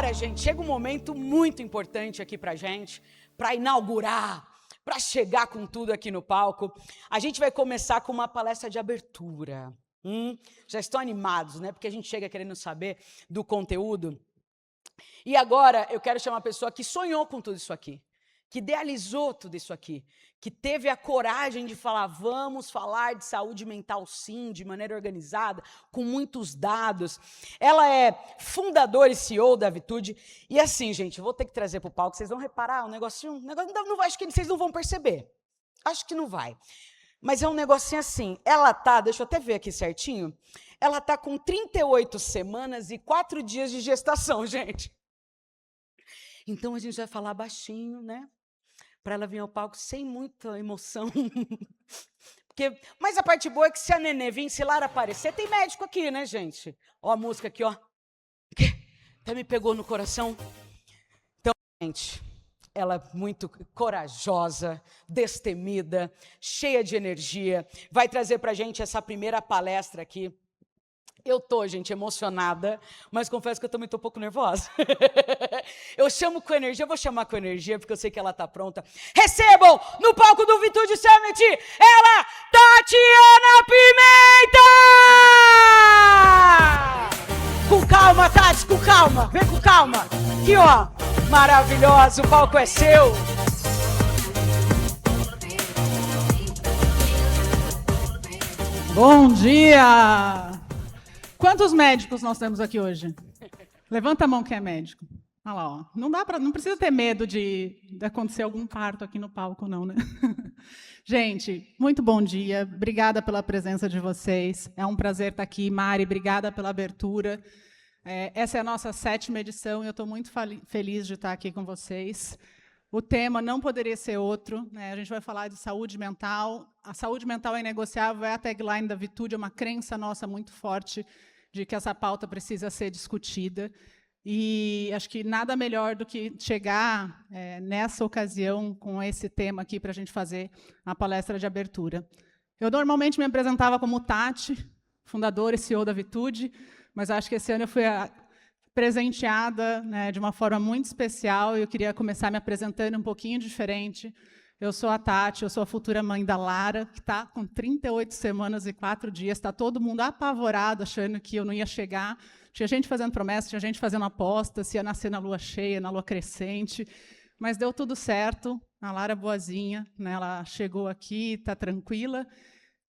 agora, gente, chega um momento muito importante aqui pra gente, para inaugurar, para chegar com tudo aqui no palco. A gente vai começar com uma palestra de abertura. Já estão animados, né? Porque a gente chega querendo saber do conteúdo. E agora eu quero chamar uma pessoa que sonhou com tudo isso aqui, que idealizou tudo isso aqui, que teve a coragem de falar, vamos falar de saúde mental sim, de maneira organizada, com muitos dados. Ela é fundadora e CEO da Vitude. E assim, gente, eu vou ter que trazer para o palco, vocês vão reparar, um negocinho não, acho que vocês não vão perceber. Acho que não vai. Mas é um negocinho assim, ela tá, deixa eu até ver aqui certinho, ela tá com 38 semanas e 4 dias de gestação, gente. Então a gente vai falar baixinho, né? Para ela vir ao palco sem muita emoção. Mas a parte boa é que se a nenê vir, se Lara aparecer, tem médico aqui, né, gente? Ó a música aqui, ó. Até me pegou no coração. Então, gente, ela é muito corajosa, destemida, cheia de energia. Vai trazer pra gente essa primeira palestra aqui. Eu tô, gente, emocionada, mas confesso que eu também tô um pouco nervosa. Eu chamo com energia, eu vou chamar com energia, porque eu sei que ela tá pronta. Recebam, no palco do Vitude Summit, ela, Tatiana Pimenta! Com calma, Tati, com calma, vem com calma. Aqui, ó, maravilhosa, o palco é seu. Bom dia! Quantos médicos nós temos aqui hoje? Levanta a mão quem é médico. Olha lá, ó. Não precisa ter medo de acontecer algum parto aqui no palco, não, né? Gente, muito bom dia. Obrigada pela presença de vocês. É um prazer estar aqui. Mari, obrigada pela abertura. Essa é a nossa 7ª edição e eu estou muito feliz de estar aqui com vocês. O tema não poderia ser outro, né? A gente vai falar de saúde mental. A saúde mental é inegociável, é a tagline da Vitude, é uma crença nossa muito forte de que essa pauta precisa ser discutida. E acho que nada melhor do que chegar nessa ocasião com esse tema aqui para a gente fazer a palestra de abertura. Eu normalmente me apresentava como Tati, fundadora e CEO da Vitude, mas acho que esse ano eu fui presenteada, né, de uma forma muito especial, e eu queria começar me apresentando um pouquinho diferente. Eu sou a Tati, eu sou a futura mãe da Lara, que está com 38 semanas e 4 dias, está todo mundo apavorado, achando que eu não ia chegar. Tinha gente fazendo promessa, tinha gente fazendo aposta, se ia nascer na lua cheia, na lua crescente, mas deu tudo certo, a Lara é boazinha, né, ela chegou aqui, está tranquila.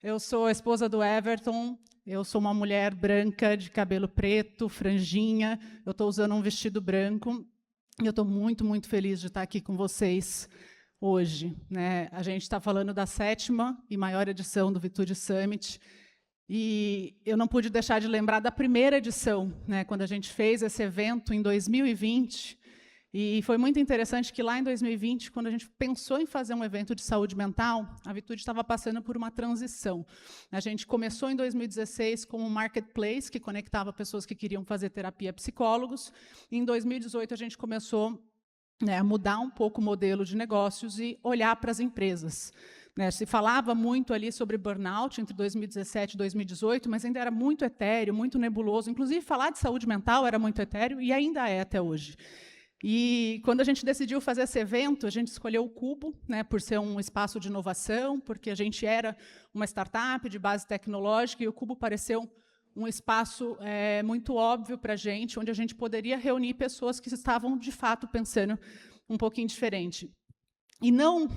Eu sou a esposa do Everton. Eu sou uma mulher branca, de cabelo preto, franjinha. Eu estou usando um vestido branco. E eu estou muito, muito feliz de estar aqui com vocês hoje, né? A gente está falando da 7ª e maior edição do Vitude Summit. E eu não pude deixar de lembrar da primeira edição, né? Quando a gente fez esse evento em 2020. E foi muito interessante que lá em 2020, quando a gente pensou em fazer um evento de saúde mental, a Vitude estava passando por uma transição. A gente começou em 2016 com um marketplace que conectava pessoas que queriam fazer terapia a psicólogos. E em 2018 a gente começou, né, a mudar um pouco o modelo de negócios e olhar para as empresas. Né, se falava muito ali sobre burnout entre 2017 e 2018, mas ainda era muito etéreo, muito nebuloso. Inclusive, falar de saúde mental era muito etéreo e ainda é até hoje. E quando a gente decidiu fazer esse evento, a gente escolheu o Cubo, né, por ser um espaço de inovação, porque a gente era uma startup de base tecnológica, e o Cubo pareceu um espaço muito óbvio para a gente, onde a gente poderia reunir pessoas que estavam, de fato, pensando um pouquinho diferente. E não,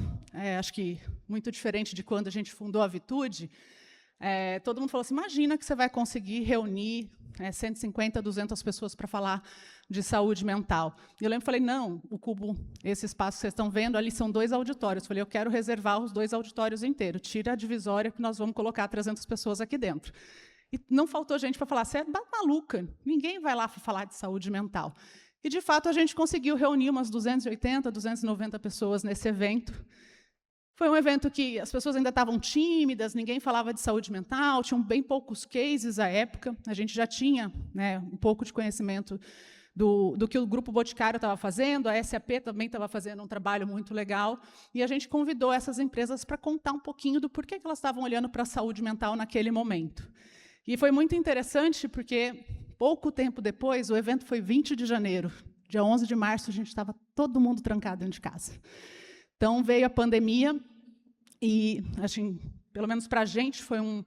acho que muito diferente de quando a gente fundou a Vitude, todo mundo falou assim, imagina que você vai conseguir reunir 150, 200 pessoas para falar de saúde mental. E eu lembro que falei, não, o Cubo, esse espaço que vocês estão vendo, ali são 2 auditórios. Eu falei, eu quero reservar os 2 auditórios inteiros. Tira a divisória que nós vamos colocar 300 pessoas aqui dentro. E não faltou gente para falar, você é maluca, ninguém vai lá falar de saúde mental. E, de fato, a gente conseguiu reunir umas 280, 290 pessoas nesse evento. Foi um evento que as pessoas ainda estavam tímidas, ninguém falava de saúde mental, tinham bem poucos cases à época. A gente já tinha, né, um pouco de conhecimento do que o Grupo Boticário estava fazendo, a SAP também estava fazendo um trabalho muito legal, e a gente convidou essas empresas para contar um pouquinho do porquê que elas estavam olhando para a saúde mental naquele momento. E foi muito interessante, porque pouco tempo depois, o evento foi 20 de janeiro Dia 11 de março, a gente estava todo mundo trancado dentro de casa. Então, veio a pandemia e, assim, pelo menos para a gente, foi um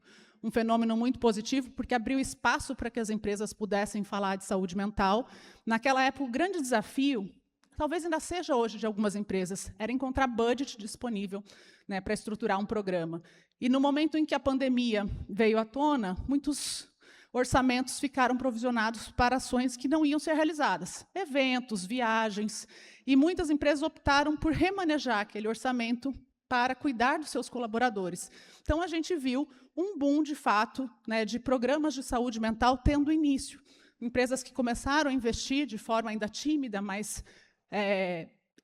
fenômeno muito positivo, porque abriu espaço para que as empresas pudessem falar de saúde mental. Naquela época, o grande desafio, talvez ainda seja hoje de algumas empresas, era encontrar budget disponível, né, para estruturar um programa. E no momento em que a pandemia veio à tona, muitos orçamentos ficaram provisionados para ações que não iam ser realizadas, eventos, viagens, e muitas empresas optaram por remanejar aquele orçamento para cuidar dos seus colaboradores. Então, a gente viu um boom, de fato, né, de programas de saúde mental tendo início. Empresas que começaram a investir de forma ainda tímida, mas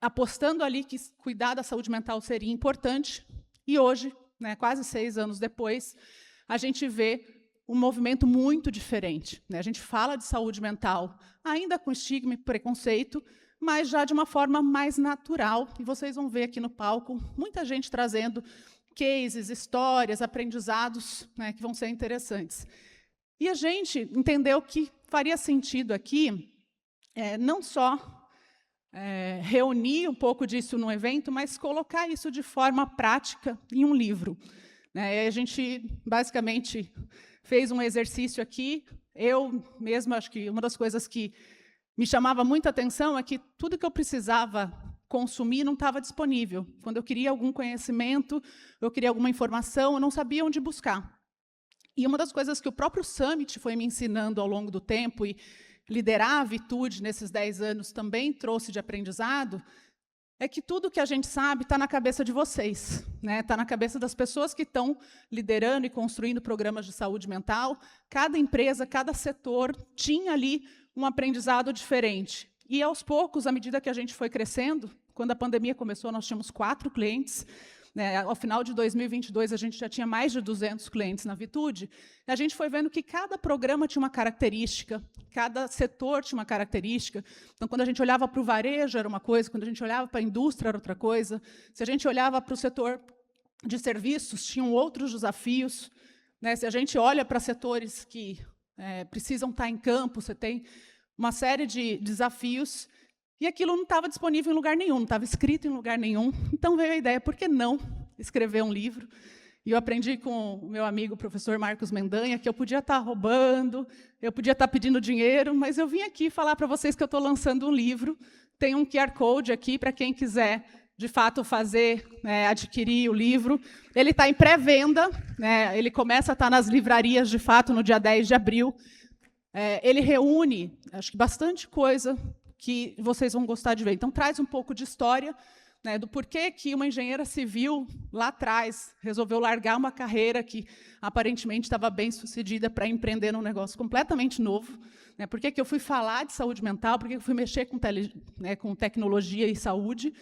apostando ali que cuidar da saúde mental seria importante. E hoje, né, quase 6 anos depois, a gente vê um movimento muito diferente, né? A gente fala de saúde mental, ainda com estigma e preconceito, mas já de uma forma mais natural. E vocês vão ver aqui no palco muita gente trazendo cases, histórias, aprendizados, né, que vão ser interessantes. E a gente entendeu que faria sentido aqui não só reunir um pouco disso no evento, mas colocar isso de forma prática em um livro, né? E a gente, basicamente, fez um exercício aqui. Eu mesma, acho que uma das coisas que me chamava muita atenção é que tudo que eu precisava consumir não estava disponível. Quando eu queria algum conhecimento, eu queria alguma informação, eu não sabia onde buscar. E uma das coisas que o próprio Summit foi me ensinando ao longo do tempo, e liderar a Vitude nesses 10 anos também trouxe de aprendizado, é que tudo que a gente sabe está na cabeça de vocês, né? Está na cabeça das pessoas que estão liderando e construindo programas de saúde mental. Cada empresa, cada setor tinha ali um aprendizado diferente. E, aos poucos, à medida que a gente foi crescendo, quando a pandemia começou, nós tínhamos 4 clientes. Né? Ao final de 2022, a gente já tinha mais de 200 clientes na Vitude. A gente foi vendo que cada programa tinha uma característica, cada setor tinha uma característica. Então, quando a gente olhava para o varejo, era uma coisa, quando a gente olhava para a indústria, era outra coisa. Se a gente olhava para o setor de serviços, tinham outros desafios. Né? Se a gente olha para setores que precisam estar em campo, você tem uma série de desafios. E aquilo não estava disponível em lugar nenhum, não estava escrito em lugar nenhum. Então veio a ideia, por que não escrever um livro? E eu aprendi com o meu amigo, o professor Marcos Mendanha, que eu podia estar roubando, eu podia estar pedindo dinheiro, mas eu vim aqui falar para vocês que eu estou lançando um livro. Tem um QR Code aqui para quem quiser, de fato, adquirir o livro. Ele está em pré-venda, né? Ele começa a estar nas livrarias, de fato, no dia 10 de abril. Ele reúne, acho que bastante coisa que vocês vão gostar de ver. Então, traz um pouco de história, né, do porquê que uma engenheira civil, lá atrás, resolveu largar uma carreira que, aparentemente, estava bem-sucedida para empreender num negócio completamente novo. Né, por que eu fui falar de saúde mental, por que eu fui mexer com tecnologia e saúde.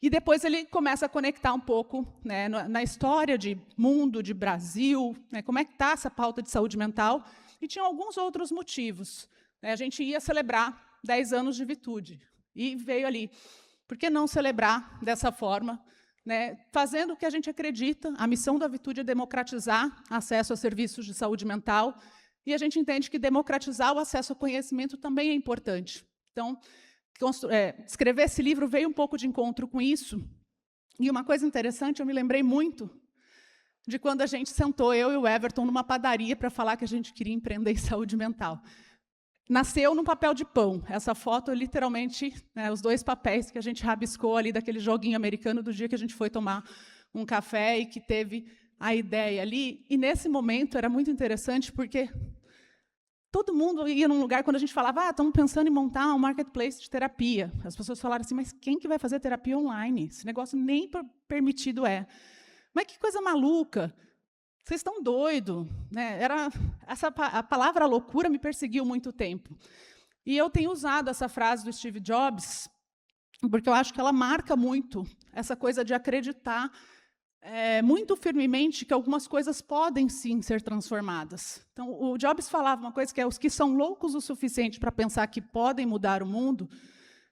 E depois ele começa a conectar um pouco, né, na história de mundo, de Brasil, né, como é que está essa pauta de saúde mental. E tinha alguns outros motivos. Né, a gente ia celebrar 10 anos de Vitude. E veio ali, por que não celebrar dessa forma, né, fazendo o que a gente acredita? A missão da Vitude é democratizar acesso a serviços de saúde mental, e a gente entende que democratizar o acesso ao conhecimento também é importante. Então, escrever esse livro veio um pouco de encontro com isso. E uma coisa interessante, eu me lembrei muito de quando a gente sentou, eu e o Everton, numa padaria para falar que a gente queria empreender em saúde mental. Nasceu num papel de pão. Essa foto, literalmente, né, os 2 papéis que a gente rabiscou ali daquele joguinho americano do dia que a gente foi tomar um café e que teve a ideia ali. E, nesse momento, era muito interessante, porque todo mundo ia num lugar, quando a gente falava, estamos pensando em montar um marketplace de terapia. As pessoas falaram assim, mas quem que vai fazer terapia online? Esse negócio nem permitido é. Mas que coisa maluca. Vocês estão doidos, né? A palavra loucura me perseguiu muito tempo. E eu tenho usado essa frase do Steve Jobs, porque eu acho que ela marca muito essa coisa de acreditar muito firmemente que algumas coisas podem, sim, ser transformadas. Então, o Jobs falava uma coisa que é: os que são loucos o suficiente para pensar que podem mudar o mundo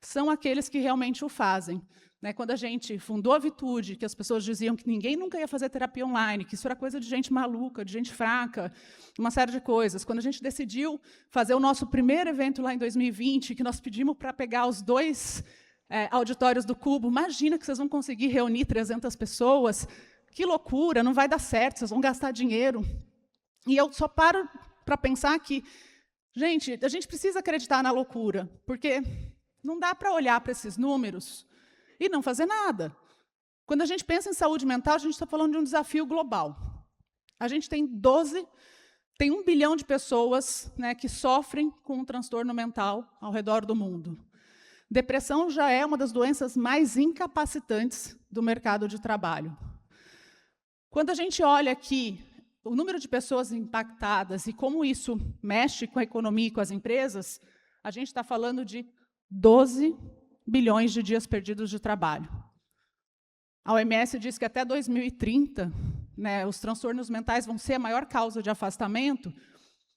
são aqueles que realmente o fazem. né, quando a gente fundou a Vitude, que as pessoas diziam que ninguém nunca ia fazer terapia online, que isso era coisa de gente maluca, de gente fraca, uma série de coisas. Quando a gente decidiu fazer o nosso primeiro evento lá em 2020, que nós pedimos para pegar os 2 auditórios do Cubo, imagina que vocês vão conseguir reunir 300 pessoas, que loucura, não vai dar certo, vocês vão gastar dinheiro. E eu só paro para pensar que, gente, a gente precisa acreditar na loucura, porque não dá para olhar para esses números e não fazer nada. Quando a gente pensa em saúde mental, a gente está falando de um desafio global. A gente tem 1 bilhão de pessoas, né, que sofrem com um transtorno mental ao redor do mundo. Depressão já é uma das doenças mais incapacitantes do mercado de trabalho. Quando a gente olha aqui o número de pessoas impactadas e como isso mexe com a economia e com as empresas, a gente está falando de 12 bilhões de dias perdidos de trabalho. A OMS diz que até 2030, né, os transtornos mentais vão ser a maior causa de afastamento,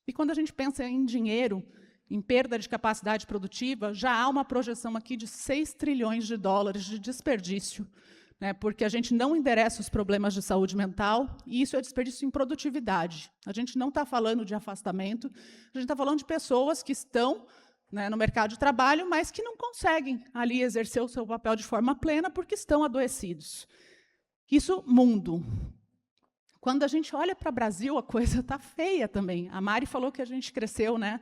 e quando a gente pensa em dinheiro, em perda de capacidade produtiva, já há uma projeção aqui de 6 trilhões de dólares de desperdício, né, porque a gente não endereça os problemas de saúde mental, e isso é desperdício em produtividade. A gente não está falando de afastamento, a gente está falando de pessoas que estão, né, no mercado de trabalho, mas que não conseguem ali exercer o seu papel de forma plena porque estão adoecidos. Isso, mundo. Quando a gente olha para o Brasil, a coisa está feia também. A Mari falou que a gente cresceu, né,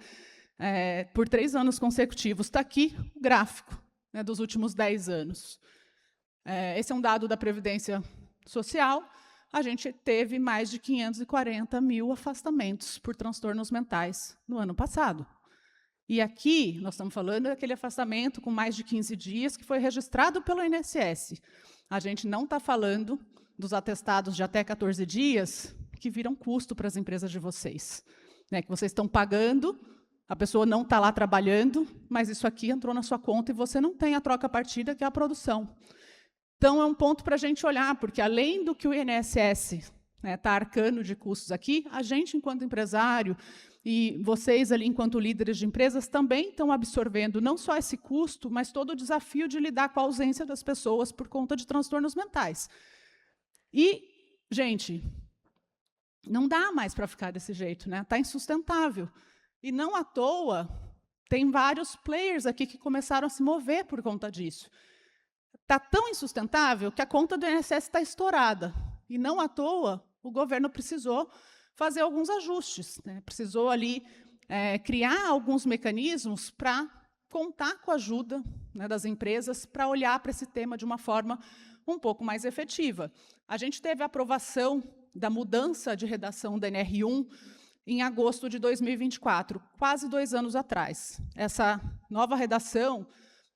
por 3 anos consecutivos. Está aqui o gráfico, né, dos últimos 10 anos. Esse é um dado da Previdência Social. A gente teve mais de 540 mil afastamentos por transtornos mentais no ano passado. E aqui, nós estamos falando daquele afastamento com mais de 15 dias que foi registrado pelo INSS. A gente não está falando dos atestados de até 14 dias que viram custo para as empresas de vocês, né, que vocês estão pagando, a pessoa não está lá trabalhando, mas isso aqui entrou na sua conta e você não tem a troca-partida, que é a produção. Então, é um ponto para a gente olhar, porque além do que o INSS está arcando de custos aqui, a gente, enquanto empresário, e vocês ali, enquanto líderes de empresas, também estão absorvendo não só esse custo, mas todo o desafio de lidar com a ausência das pessoas por conta de transtornos mentais. E, gente, não dá mais para ficar desse jeito, né? Está insustentável. E não à toa, tem vários players aqui que começaram a se mover por conta disso. Está tão insustentável que a conta do INSS está estourada. E não à toa, o governo precisou fazer alguns ajustes, né? Precisou ali criar alguns mecanismos para contar com a ajuda, né, das empresas para olhar para esse tema de uma forma um pouco mais efetiva. A gente teve a aprovação da mudança de redação da NR1 em agosto de 2024, quase 2 anos atrás. Essa nova redação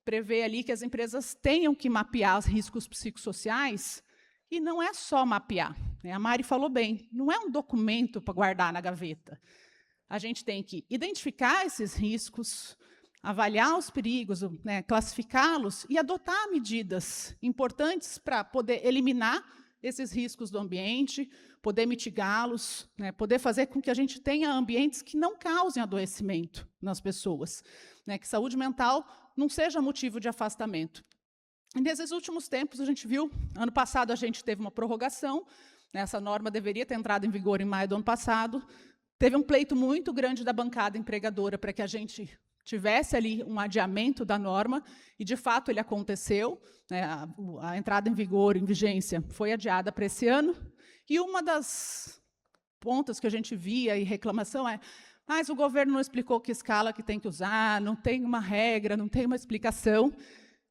prevê ali que as empresas tenham que mapear os riscos psicossociais, e não é só mapear, né? A Mari falou bem, não é um documento para guardar na gaveta. A gente tem que identificar esses riscos, avaliar os perigos, né, classificá-los e adotar medidas importantes para poder eliminar esses riscos do ambiente, poder mitigá-los, né, poder fazer com que a gente tenha ambientes que não causem adoecimento nas pessoas, né, que saúde mental não seja motivo de afastamento. E nesses últimos tempos, a gente viu, ano passado a gente teve uma prorrogação, né, essa norma deveria ter entrado em vigor em maio do ano passado, teve um pleito muito grande da bancada empregadora para que a gente tivesse ali um adiamento da norma, e, de fato, ele aconteceu, né, a entrada em vigor, em vigência, foi adiada para esse ano, e uma das pontas que a gente via e reclamação é: mas o governo não explicou que escala que tem que usar, não tem uma regra, não tem uma explicação.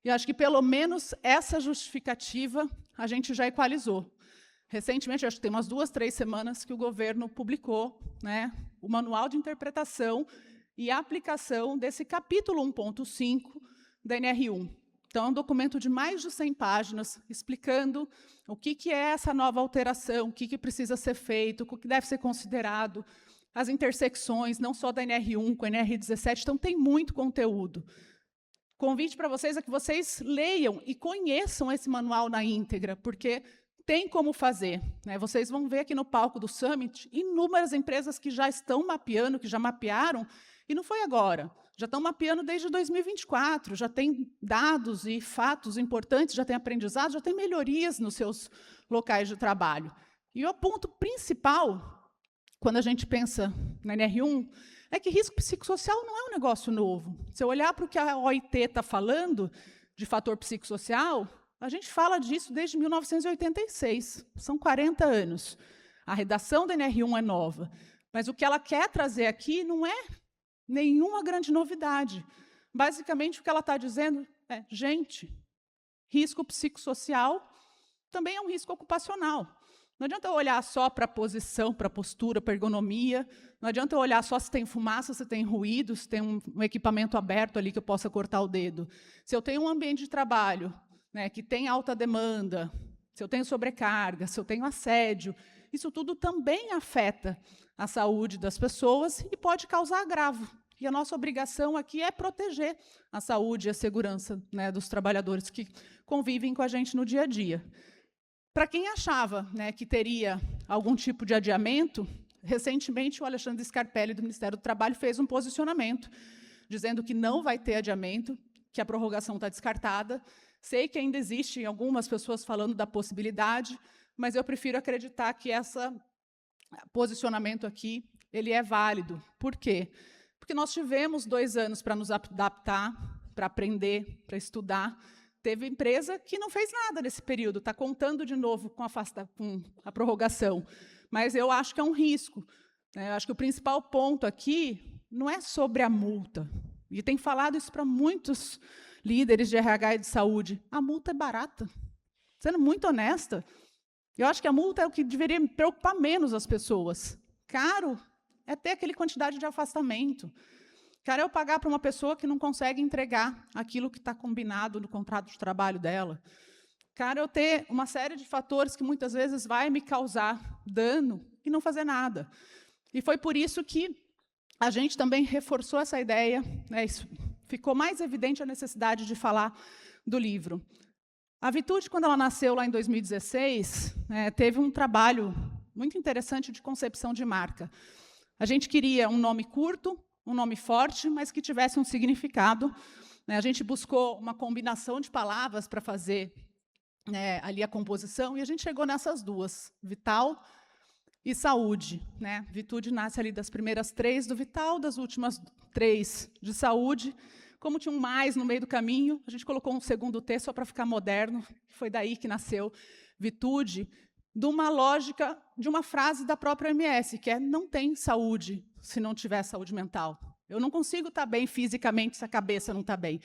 E acho que, pelo menos, essa justificativa a gente já equalizou. Recentemente, acho que tem umas 2, 3 semanas que o governo publicou, né, o manual de interpretação e aplicação desse capítulo 1.5 da NR1. Então, é um documento de mais de 100 páginas, explicando o que é essa nova alteração, o que precisa ser feito, o que deve ser considerado, as intersecções, não só da NR1 com a NR17, então tem muito conteúdo. Convite para vocês é que vocês leiam e conheçam esse manual na íntegra, porque tem como fazer, né? Vocês vão ver aqui no palco do Summit inúmeras empresas que já estão mapeando, que já mapearam, e não foi agora. já estão mapeando desde 2024, já tem dados e fatos importantes, já tem aprendizado, já tem melhorias nos seus locais de trabalho. E o ponto principal, quando a gente pensa na NR1, é que risco psicossocial não é um negócio novo. Se eu olhar para o que a OIT está falando de fator psicossocial, a gente fala disso desde 1986, são 40 anos. A redação da NR1 é nova, mas o que ela quer trazer aqui não é nenhuma grande novidade. Basicamente, o que ela está dizendo é, gente, risco psicossocial também é um risco ocupacional. Não adianta eu olhar só para a posição, para a postura, para a ergonomia, não adianta eu olhar só se tem fumaça, se tem ruído, se tem um equipamento aberto ali que eu possa cortar o dedo. Se eu tenho um ambiente de trabalho, né, que tem alta demanda, se eu tenho sobrecarga, se eu tenho assédio, isso tudo também afeta a saúde das pessoas e pode causar agravo. E a nossa obrigação aqui é proteger a saúde e a segurança, né, dos trabalhadores que convivem com a gente no dia a dia. Para quem achava, né, que teria algum tipo de adiamento, recentemente o Alexandre Scarpelli, do Ministério do Trabalho, fez um posicionamento dizendo que não vai ter adiamento, que a prorrogação está descartada. Sei que ainda existem algumas pessoas falando da possibilidade, mas eu prefiro acreditar que esse posicionamento aqui ele é válido. Por quê? Porque nós tivemos 2 anos para nos adaptar, para aprender, para estudar. Teve empresa que não fez nada nesse período, está contando de novo com a prorrogação. Mas eu acho que é um risco, né? Eu acho que o principal ponto aqui não é sobre a multa. E tem falado isso para muitos líderes de RH e de saúde. A multa é barata. Sendo muito honesta, eu acho que a multa é o que deveria preocupar menos as pessoas. Caro é ter aquela quantidade de afastamento. Cara, eu pagar para uma pessoa que não consegue entregar aquilo que está combinado no contrato de trabalho dela. Cara, eu ter uma série de fatores que muitas vezes vai me causar dano e não fazer nada. E foi por isso que a gente também reforçou essa ideia, né, isso ficou mais evidente a necessidade de falar do livro. A Vitude, quando ela nasceu lá em 2016, teve um trabalho muito interessante de concepção de marca. A gente queria um nome curto, um nome forte, mas que tivesse um significado. A gente buscou uma combinação de palavras para fazer ali a composição, e a gente chegou nessas duas, vital e saúde. Vitude nasce ali das primeiras 3 do vital, das últimas 3 de saúde. Como tinha um mais no meio do caminho, a gente colocou um segundo T só para ficar moderno. Foi daí que nasceu Vitude, de uma lógica, de uma frase da própria OMS, que é não tem saúde se não tiver saúde mental. Eu não consigo estar bem fisicamente se a cabeça não está bem.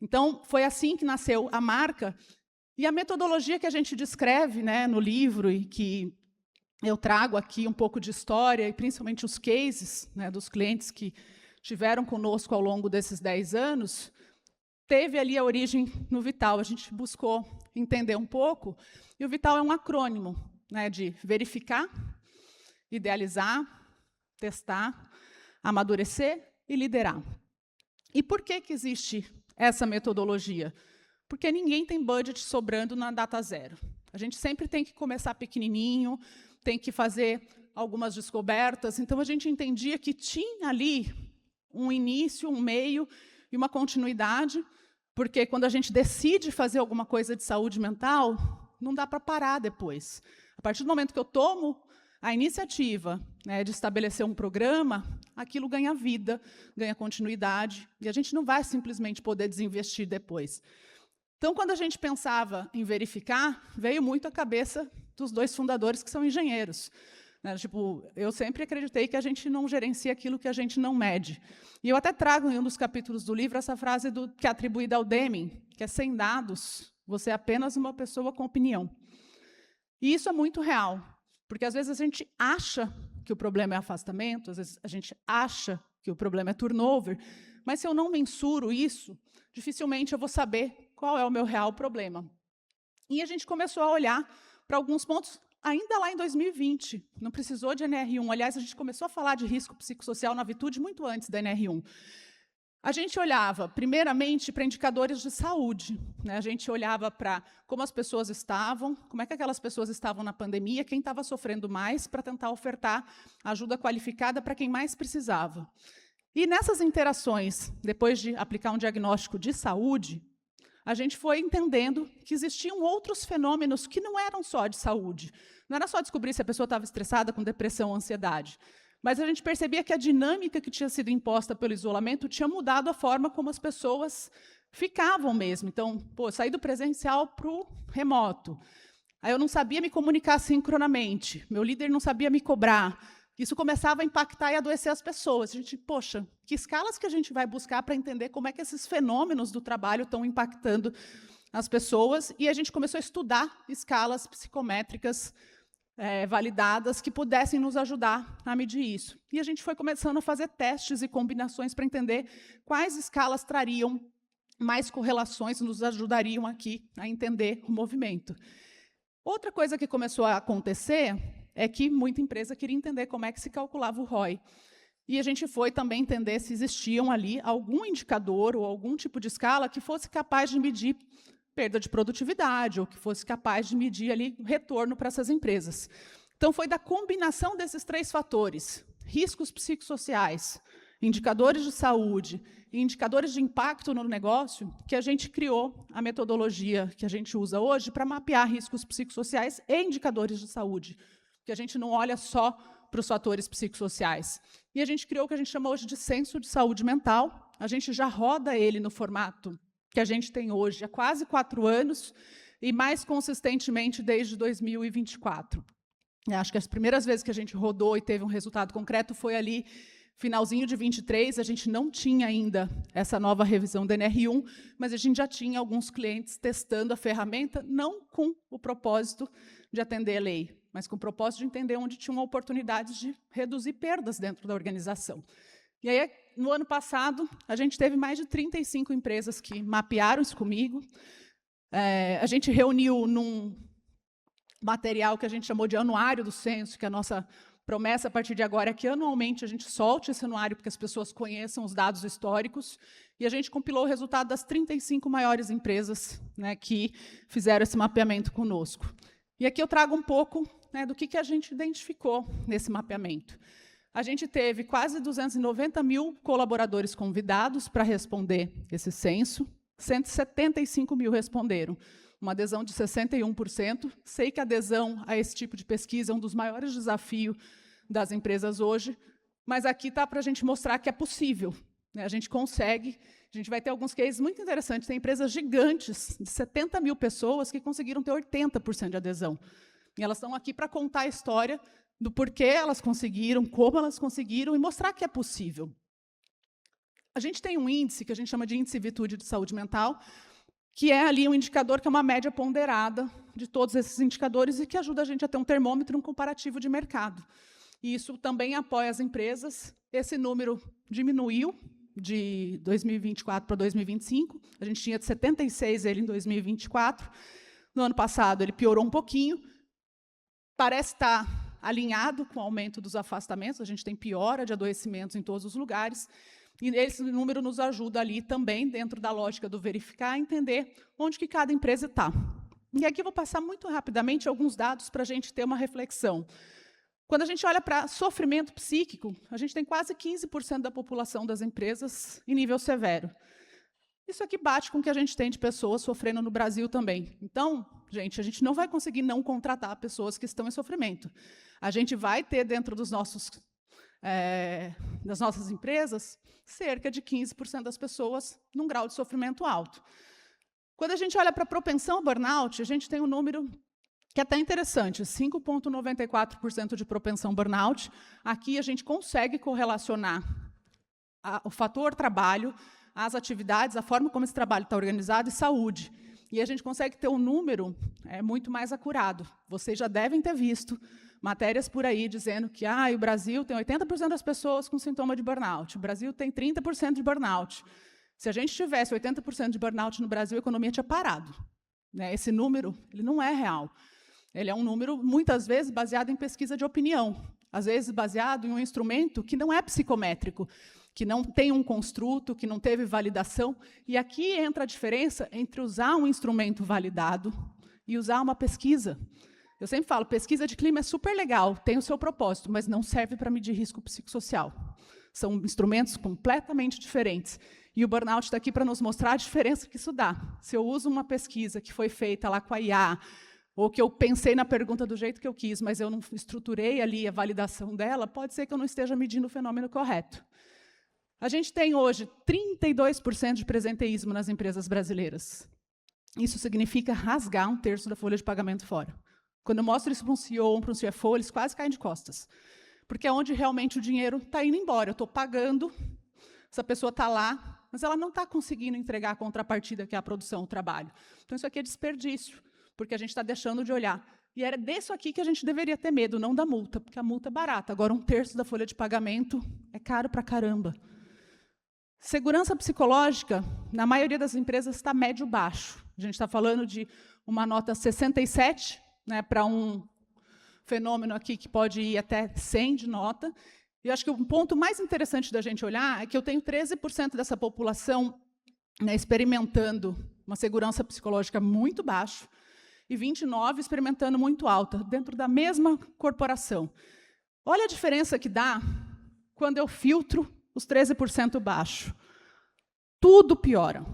Então, foi assim que nasceu a marca. E a metodologia que a gente descreve, no livro, e que eu trago aqui um pouco de história, e principalmente os cases, dos clientes que tiveram conosco ao longo desses 10 anos, teve ali a origem no Vital. A gente buscou entender um pouco, e o Vital é um acrônimo, de verificar, idealizar, testar, amadurecer e liderar. E por que existe essa metodologia? Porque ninguém tem budget sobrando na data zero. A gente sempre tem que começar pequenininho, tem que fazer algumas descobertas. Então, a gente entendia que tinha ali um início, um meio e uma continuidade, porque quando a gente decide fazer alguma coisa de saúde mental, não dá para parar depois. A partir do momento que eu tomo a iniciativa de estabelecer um programa, aquilo ganha vida, ganha continuidade, e a gente não vai simplesmente poder desinvestir depois. Então, quando a gente pensava em verificar, veio muito à cabeça dos 2 fundadores, que são engenheiros. Eu sempre acreditei que a gente não gerencia aquilo que a gente não mede. E eu até trago em um dos capítulos do livro essa frase que é atribuída ao Deming, que é: sem dados, você é apenas uma pessoa com opinião. E isso é muito real, porque às vezes a gente acha que o problema é afastamento, às vezes a gente acha que o problema é turnover, mas se eu não mensuro isso, dificilmente eu vou saber qual é o meu real problema. E a gente começou a olhar para alguns pontos, ainda lá em 2020, não precisou de NR1. Aliás, a gente começou a falar de risco psicossocial na Vitude muito antes da NR1. A gente olhava, primeiramente, para indicadores de saúde. A gente olhava para como as pessoas estavam, como é que aquelas pessoas estavam na pandemia, quem estava sofrendo mais, para tentar ofertar ajuda qualificada para quem mais precisava. E nessas interações, depois de aplicar um diagnóstico de saúde, a gente foi entendendo que existiam outros fenômenos que não eram só de saúde. Não era só descobrir se a pessoa estava estressada, com depressão ou ansiedade. Mas a gente percebia que a dinâmica que tinha sido imposta pelo isolamento tinha mudado a forma como as pessoas ficavam mesmo. Então, eu saí do presencial para o remoto. Aí eu não sabia me comunicar sincronamente. Meu líder não sabia me cobrar. Isso começava a impactar e adoecer as pessoas. A gente, poxa, que escalas que a gente vai buscar para entender como é que esses fenômenos do trabalho estão impactando as pessoas? E a gente começou a estudar escalas psicométricas validadas que pudessem nos ajudar a medir isso. E a gente foi começando a fazer testes e combinações para entender quais escalas trariam mais correlações, nos ajudariam aqui a entender o movimento. Outra coisa que começou a acontecer é que muita empresa queria entender como é que se calculava o ROI. E a gente foi também entender se existiam ali algum indicador ou algum tipo de escala que fosse capaz de medir perda de produtividade, ou que fosse capaz de medir ali o retorno para essas empresas. Então, foi da combinação desses 3 fatores, riscos psicossociais, indicadores de saúde e indicadores de impacto no negócio, que a gente criou a metodologia que a gente usa hoje para mapear riscos psicossociais e indicadores de saúde, que a gente não olha só para os fatores psicossociais. E a gente criou o que a gente chama hoje de censo de saúde mental. A gente já roda ele no formato que a gente tem hoje há quase 4 anos, e mais consistentemente desde 2024. Acho que as primeiras vezes que a gente rodou e teve um resultado concreto foi ali, finalzinho de 23, a gente não tinha ainda essa nova revisão da NR1, mas a gente já tinha alguns clientes testando a ferramenta, não com o propósito de atender a lei, mas com o propósito de entender onde tinham oportunidades de reduzir perdas dentro da organização. E aí, no ano passado, a gente teve mais de 35 empresas que mapearam isso comigo. A gente reuniu num material que a gente chamou de anuário do censo, que a nossa promessa a partir de agora é que anualmente a gente solte esse anuário para que as pessoas conheçam os dados históricos, e a gente compilou o resultado das 35 maiores empresas, né, que fizeram esse mapeamento conosco. E aqui eu trago um pouco, né, do que a gente identificou nesse mapeamento. A gente teve quase 290 mil colaboradores convidados para responder esse censo, 175 mil responderam, uma adesão de 61%. Sei que a adesão a esse tipo de pesquisa é um dos maiores desafios das empresas hoje, mas aqui está para a gente mostrar que é possível, né? A gente consegue, a gente vai ter alguns cases muito interessantes, tem empresas gigantes, de 70 mil pessoas, que conseguiram ter 80% de adesão. E elas estão aqui para contar a história do porquê elas conseguiram, como elas conseguiram, e mostrar que é possível. A gente tem um índice que a gente chama de índice Virtude de Saúde Mental, que é ali um indicador que é uma média ponderada de todos esses indicadores e que ajuda a gente a ter um termômetro, um comparativo de mercado. E isso também apoia as empresas. Esse número diminuiu de 2024 para 2025. A gente tinha de 76 ele em 2024. No ano passado, ele piorou um pouquinho. Parece estar alinhado com o aumento dos afastamentos, a gente tem piora de adoecimentos em todos os lugares, e esse número nos ajuda ali também, dentro da lógica do verificar, a entender onde que cada empresa está. E aqui eu vou passar muito rapidamente alguns dados para a gente ter uma reflexão. Quando a gente olha para sofrimento psíquico, a gente tem quase 15% da população das empresas em nível severo. Isso aqui bate com o que a gente tem de pessoas sofrendo no Brasil também. Então, gente, a gente não vai conseguir não contratar pessoas que estão em sofrimento. A gente vai ter dentro dos das nossas empresas cerca de 15% das pessoas num grau de sofrimento alto. Quando a gente olha para a propensão ao burnout, a gente tem um número que é até interessante, 5,94% de propensão ao burnout. Aqui a gente consegue correlacionar o fator trabalho, as atividades, a forma como esse trabalho está organizado e saúde. E a gente consegue ter um número muito mais acurado. Vocês já devem ter visto matérias por aí dizendo que o Brasil tem 80% das pessoas com sintoma de burnout, o Brasil tem 30% de burnout. Se a gente tivesse 80% de burnout no Brasil, a economia tinha parado, né? Esse número ele não é real. Ele é um número, muitas vezes, baseado em pesquisa de opinião, às vezes baseado em um instrumento que não é psicométrico, que não tem um construto, que não teve validação. E aqui entra a diferença entre usar um instrumento validado e usar uma pesquisa. Eu sempre falo, pesquisa de clima é super legal, tem o seu propósito, mas não serve para medir risco psicossocial. São instrumentos completamente diferentes. E o burnout está aqui para nos mostrar a diferença que isso dá. Se eu uso uma pesquisa que foi feita lá com a IA, ou que eu pensei na pergunta do jeito que eu quis, mas eu não estruturei ali a validação dela, pode ser que eu não esteja medindo o fenômeno correto. A gente tem hoje 32% de presenteísmo nas empresas brasileiras. Isso significa rasgar 1/3 da folha de pagamento fora. Quando eu mostro isso para um CEO ou para um CFO, eles quase caem de costas. Porque é onde realmente o dinheiro está indo embora. Eu estou pagando, essa pessoa está lá, mas ela não está conseguindo entregar a contrapartida, que é a produção, o trabalho. Então, isso aqui é desperdício, porque a gente está deixando de olhar. E era disso aqui que a gente deveria ter medo, não da multa, porque a multa é barata. Agora, 1/3 da folha de pagamento é caro pra caramba. Segurança psicológica, na maioria das empresas, está médio-baixo. A gente está falando de uma nota 67, né, para um fenômeno aqui que pode ir até 100 de nota. E eu acho que o ponto mais interessante da gente olhar é que eu tenho 13% dessa população, né, experimentando uma segurança psicológica muito baixa e 29% experimentando muito alta, dentro da mesma corporação. Olha a diferença que dá quando eu filtro os 13% baixo. Tudo piora.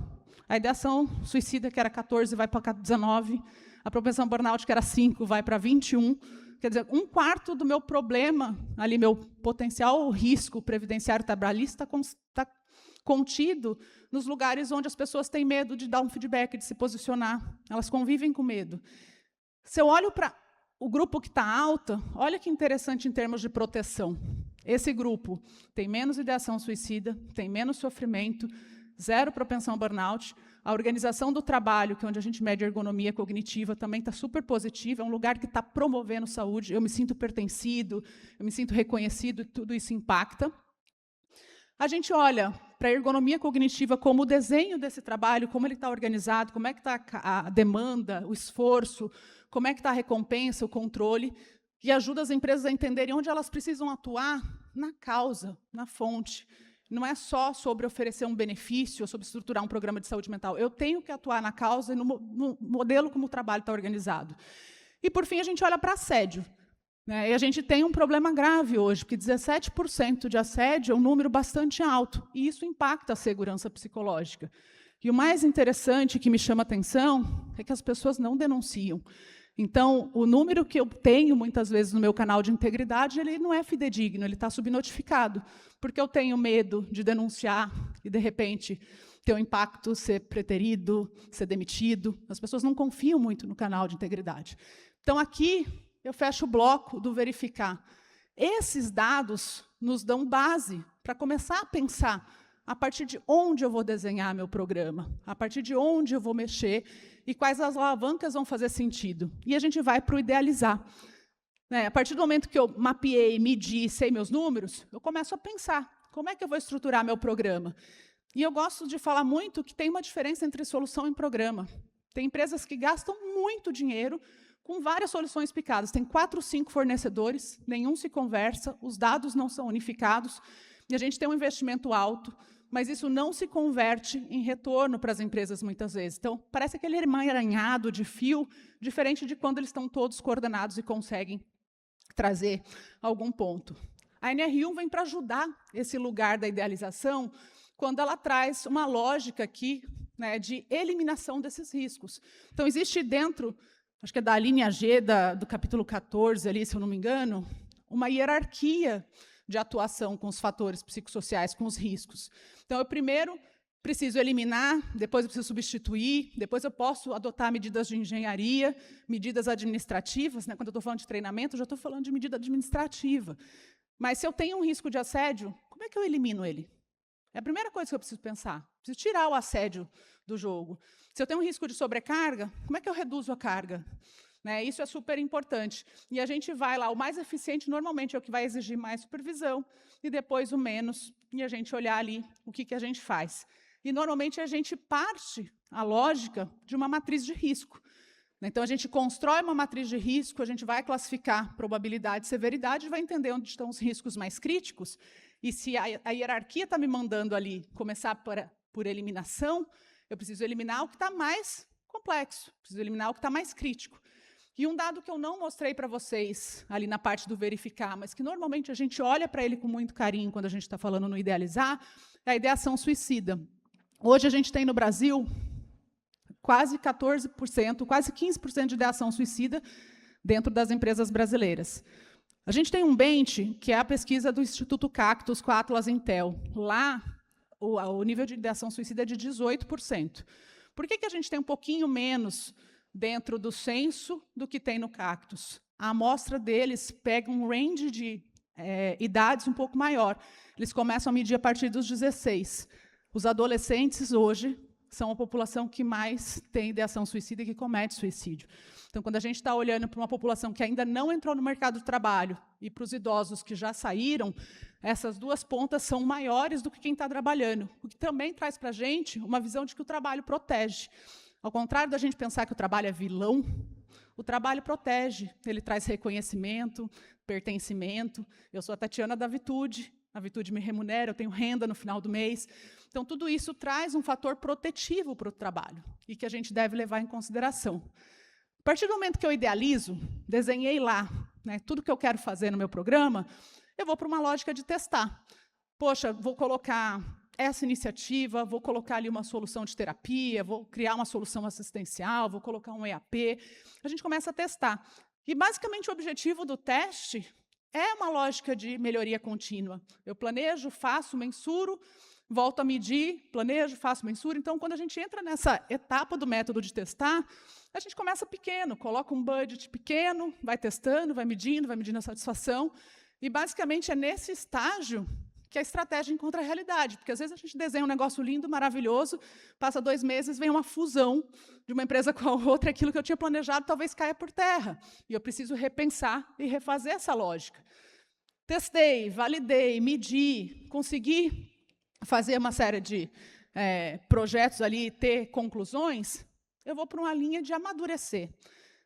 A ideação suicida, que era 14, vai para 19. A propensão burnout, que era 5, vai para 21. Quer dizer, 1/4 do meu problema, ali, meu potencial risco previdenciário trabalhista está contido nos lugares onde as pessoas têm medo de dar um feedback, de se posicionar. Elas convivem com medo. Se eu olho para o grupo que está alta, olha que interessante em termos de proteção. Esse grupo tem menos ideação suicida, tem menos sofrimento, 0 propensão ao burnout. A organização do trabalho, que é onde a gente mede a ergonomia cognitiva, também está super positiva. É um lugar que está promovendo saúde. Eu me sinto pertencido, eu me sinto reconhecido, e tudo isso impacta. A gente olha para a ergonomia cognitiva como o desenho desse trabalho, como ele está organizado, como é que está a demanda, o esforço, como é que está a recompensa, o controle, e ajuda as empresas a entenderem onde elas precisam atuar na causa, na fonte. Não é só sobre oferecer um benefício, ou sobre estruturar um programa de saúde mental. Eu tenho que atuar na causa e no modelo como o trabalho está organizado. E, por fim, a gente olha para assédio. E a gente tem um problema grave hoje, porque 17% de assédio é um número bastante alto, e isso impacta a segurança psicológica. E o mais interessante, que me chama a atenção, é que as pessoas não denunciam. Então, o número que eu tenho, muitas vezes, no meu canal de integridade, ele não é fidedigno, ele está subnotificado, porque eu tenho medo de denunciar e, de repente, ter um impacto, ser preterido, ser demitido. As pessoas não confiam muito no canal de integridade. Então, aqui, eu fecho o bloco do verificar. Esses dados nos dão base para começar a pensar a partir de onde eu vou desenhar meu programa, a partir de onde eu vou mexer e quais as alavancas vão fazer sentido. E a gente vai para o idealizar. A partir do momento que eu mapeei, medi, sei meus números, eu começo a pensar como é que eu vou estruturar meu programa. E eu gosto de falar muito que tem uma diferença entre solução e programa. Tem empresas que gastam muito dinheiro com várias soluções picadas. Tem 4, 5 fornecedores, nenhum se conversa, os dados não são unificados, e a gente tem um investimento alto, mas isso não se converte em retorno para as empresas, muitas vezes. Então, parece aquele emaranhado de fio, diferente de quando eles estão todos coordenados e conseguem trazer algum ponto. A NR1 vem para ajudar esse lugar da idealização, quando ela traz uma lógica aqui, né, de eliminação desses riscos. Então, existe dentro, acho que é da linha G do capítulo 14, ali, se eu não me engano, uma hierarquia de atuação com os fatores psicossociais, com os riscos. Então, eu primeiro preciso eliminar, depois eu preciso substituir, depois eu posso adotar medidas de engenharia, medidas administrativas. Quando eu estou falando de treinamento, eu já estou falando de medida administrativa. Mas, se eu tenho um risco de assédio, como é que eu elimino ele? É a primeira coisa que eu preciso pensar. Preciso tirar o assédio do jogo. Se eu tenho um risco de sobrecarga, como é que eu reduzo a carga? Isso é super importante. E a gente vai lá, o mais eficiente normalmente é o que vai exigir mais supervisão, e depois o menos, e a gente olhar ali o que a gente faz. E normalmente a gente parte a lógica de uma matriz de risco. Então a gente constrói uma matriz de risco, a gente vai classificar probabilidade e severidade, e vai entender onde estão os riscos mais críticos, e se a hierarquia está me mandando ali começar por eliminação, eu preciso eliminar o que está mais complexo, preciso eliminar o que está mais crítico. E um dado que eu não mostrei para vocês ali na parte do verificar, mas que normalmente a gente olha para ele com muito carinho quando a gente está falando no idealizar, é a ideação suicida. Hoje a gente tem no Brasil quase 14%, quase 15% de ideação suicida dentro das empresas brasileiras. A gente tem um bench, que é a pesquisa do Instituto Cactus com a Atlas Intel. Lá, o nível de ideação suicida é de 18%. Por que a gente tem um pouquinho menos dentro do censo do que tem no Cactus? A amostra deles pega um range de idades um pouco maior. Eles começam a medir a partir dos 16. Os adolescentes, hoje, são a população que mais tem ideação suicida e que comete suicídio. Então, quando a gente está olhando para uma população que ainda não entrou no mercado de trabalho e para os idosos que já saíram, essas duas pontas são maiores do que quem está trabalhando, o que também traz para a gente uma visão de que o trabalho protege. Ao contrário da gente pensar que o trabalho é vilão, o trabalho protege, ele traz reconhecimento, pertencimento. Eu sou a Tatiana da Vitude, a Vitude me remunera, eu tenho renda no final do mês. Então, tudo isso traz um fator protetivo para o trabalho e que a gente deve levar em consideração. A partir do momento que eu idealizo, desenhei lá, né, tudo que eu quero fazer no meu programa, eu vou para uma lógica de testar. Poxa, vou colocar essa iniciativa, vou colocar ali uma solução de terapia, vou criar uma solução assistencial, vou colocar um EAP. A gente começa a testar. E, basicamente, o objetivo do teste é uma lógica de melhoria contínua. Eu planejo, faço, mensuro, volto a medir, planejo, faço, mensuro. Então, quando a gente entra nessa etapa do método de testar, a gente começa pequeno, coloca um budget pequeno, vai testando, vai medindo a satisfação. E, basicamente, é nesse estágio que a estratégia encontra a realidade. Porque, às vezes, a gente desenha um negócio lindo, maravilhoso, passa 2 meses, vem uma fusão de uma empresa com a outra, aquilo que eu tinha planejado talvez caia por terra. E eu preciso repensar e refazer essa lógica. Testei, validei, medi, consegui fazer uma série de projetos ali, ter conclusões, eu vou para uma linha de amadurecer.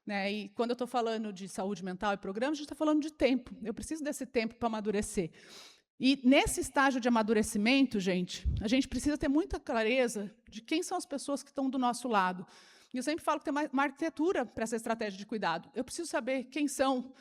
Né? E quando eu estou falando de saúde mental e programas, a gente está falando de tempo. Eu preciso desse tempo para amadurecer. E, nesse estágio de amadurecimento, gente, a gente precisa ter muita clareza de quem são as pessoas que estão do nosso lado. E eu sempre falo que tem uma arquitetura para essa estratégia de cuidado. Eu preciso saber quem são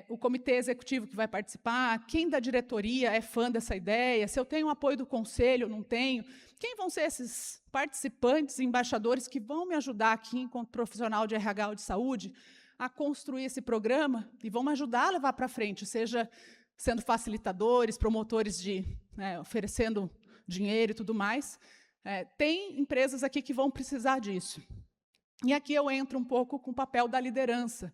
o comitê executivo que vai participar, quem da diretoria é fã dessa ideia, se eu tenho o apoio do conselho ou não tenho, quem vão ser esses participantes, embaixadores que vão me ajudar aqui, enquanto profissional de RH ou de saúde, a construir esse programa e vão me ajudar a levar para frente, seja sendo facilitadores, promotores de oferecendo dinheiro e tudo mais. Tem empresas aqui que vão precisar disso. E aqui eu entro um pouco com o papel da liderança.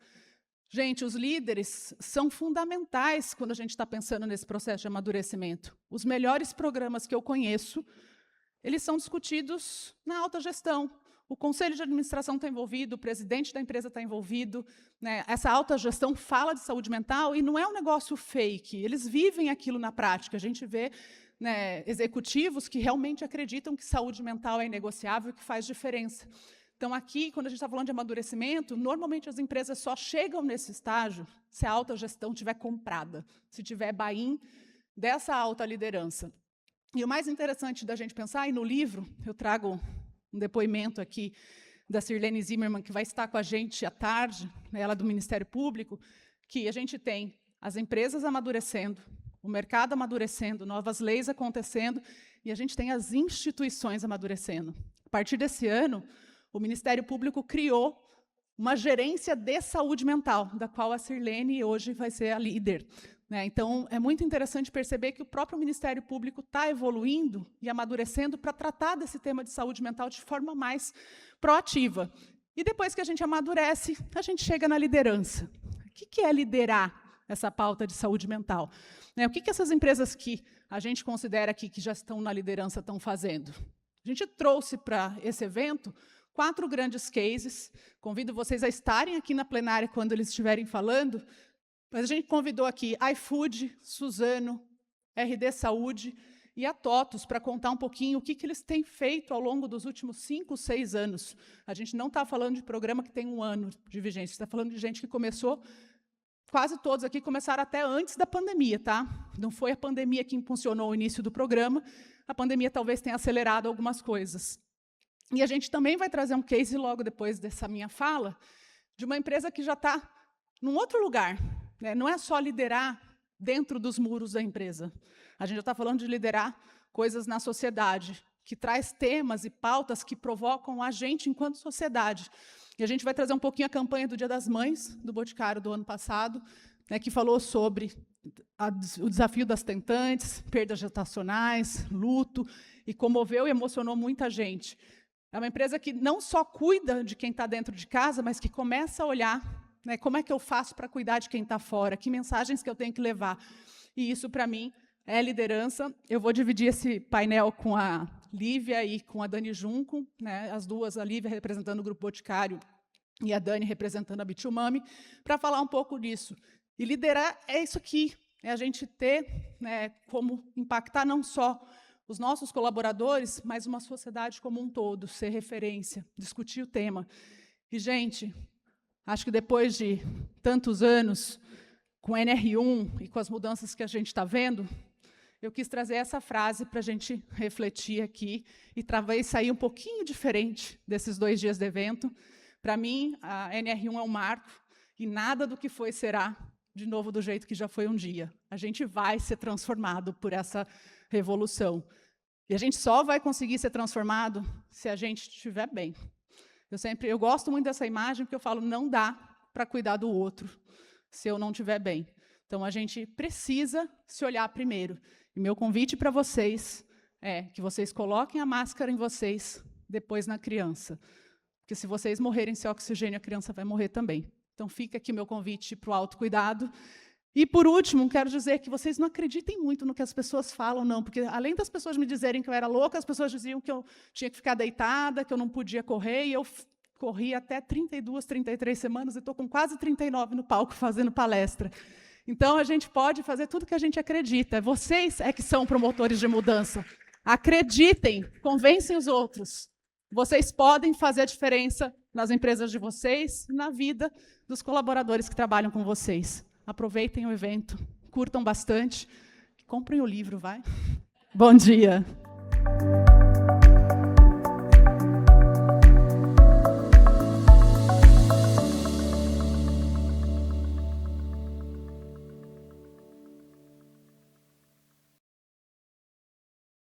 Gente, os líderes são fundamentais quando a gente está pensando nesse processo de amadurecimento. Os melhores programas que eu conheço, eles são discutidos na alta gestão. O conselho de administração está envolvido, o presidente da empresa está envolvido. Né? Essa alta gestão fala de saúde mental e não é um negócio fake. Eles vivem aquilo na prática. A gente vê executivos que realmente acreditam que saúde mental é inegociável e que faz diferença. Então, aqui, quando a gente está falando de amadurecimento, normalmente as empresas só chegam nesse estágio se a alta gestão estiver comprada, se tiver buy-in dessa alta liderança. E o mais interessante da gente pensar, e no livro, eu trago um depoimento aqui da Sirlene Zimmermann, que vai estar com a gente à tarde, ela do Ministério Público, que a gente tem as empresas amadurecendo, o mercado amadurecendo, novas leis acontecendo, e a gente tem as instituições amadurecendo. A partir desse ano, o Ministério Público criou uma gerência de saúde mental, da qual a Sirlene hoje vai ser a líder. Né? Então, é muito interessante perceber que o próprio Ministério Público está evoluindo e amadurecendo para tratar desse tema de saúde mental de forma mais proativa. E depois que a gente amadurece, a gente chega na liderança. O que é liderar essa pauta de saúde mental? Né? O que essas empresas que a gente considera aqui que já estão na liderança estão fazendo? A gente trouxe para esse evento 4 grandes cases. Convido vocês a estarem aqui na plenária quando eles estiverem falando. Mas a gente convidou aqui iFood, Suzano, RD Saúde e a TOTUS para contar um pouquinho o que eles têm feito ao longo dos últimos 5, 6 anos. A gente não está falando de programa que tem 1 ano de vigência, está falando de gente que começou, quase todos aqui começaram até antes da pandemia, tá? Não foi a pandemia que impulsionou o início do programa, a pandemia talvez tenha acelerado algumas coisas. E a gente também vai trazer um case logo depois dessa minha fala, de uma empresa que já está num outro lugar, né? Não é só liderar dentro dos muros da empresa. A gente já está falando de liderar coisas na sociedade, que traz temas e pautas que provocam a gente enquanto sociedade. E a gente vai trazer um pouquinho a campanha do Dia das Mães, do Boticário do ano passado, né, que falou sobre o desafio das tentantes, perdas gestacionais, luto, e comoveu e emocionou muita gente. É uma empresa que não só cuida de quem está dentro de casa, mas que começa a olhar, né, como é que eu faço para cuidar de quem está fora, que mensagens que eu tenho que levar. E isso, para mim, é liderança. Eu vou dividir esse painel com a Lívia e com a Dani Junco, né, as duas, a Lívia representando o Grupo Boticário e a Dani representando a Bitumami, para falar um pouco disso. E liderar é isso aqui, é a gente ter, né, como impactar não só os nossos colaboradores, mas uma sociedade como um todo, ser referência, discutir o tema. E, gente, acho que depois de tantos anos, com a NR1 e com as mudanças que a gente está vendo, eu quis trazer essa frase para a gente refletir aqui e talvez sair um pouquinho diferente desses 2 dias de evento. Para mim, a NR1 é um marco e nada do que foi será de novo do jeito que já foi um dia. A gente vai ser transformado por essa revolução. E a gente só vai conseguir ser transformado se a gente estiver bem. Eu gosto muito dessa imagem, porque eu falo, não dá para cuidar do outro se eu não estiver bem. Então, a gente precisa se olhar primeiro. E meu convite para vocês é que vocês coloquem a máscara em vocês, depois na criança. Porque se vocês morrerem sem oxigênio, a criança vai morrer também. Então, fica aqui meu convite para o autocuidado. E, por último, quero dizer que vocês não acreditem muito no que as pessoas falam, não, porque, além das pessoas me dizerem que eu era louca, as pessoas diziam que eu tinha que ficar deitada, que eu não podia correr, e eu corri até 32, 33 semanas, e estou com quase 39 no palco fazendo palestra. Então, a gente pode fazer tudo que a gente acredita. Vocês é que são promotores de mudança. Acreditem, convencem os outros. Vocês podem fazer a diferença nas empresas de vocês e na vida dos colaboradores que trabalham com vocês. Aproveitem o evento, curtam bastante, comprem o livro, vai. Bom dia.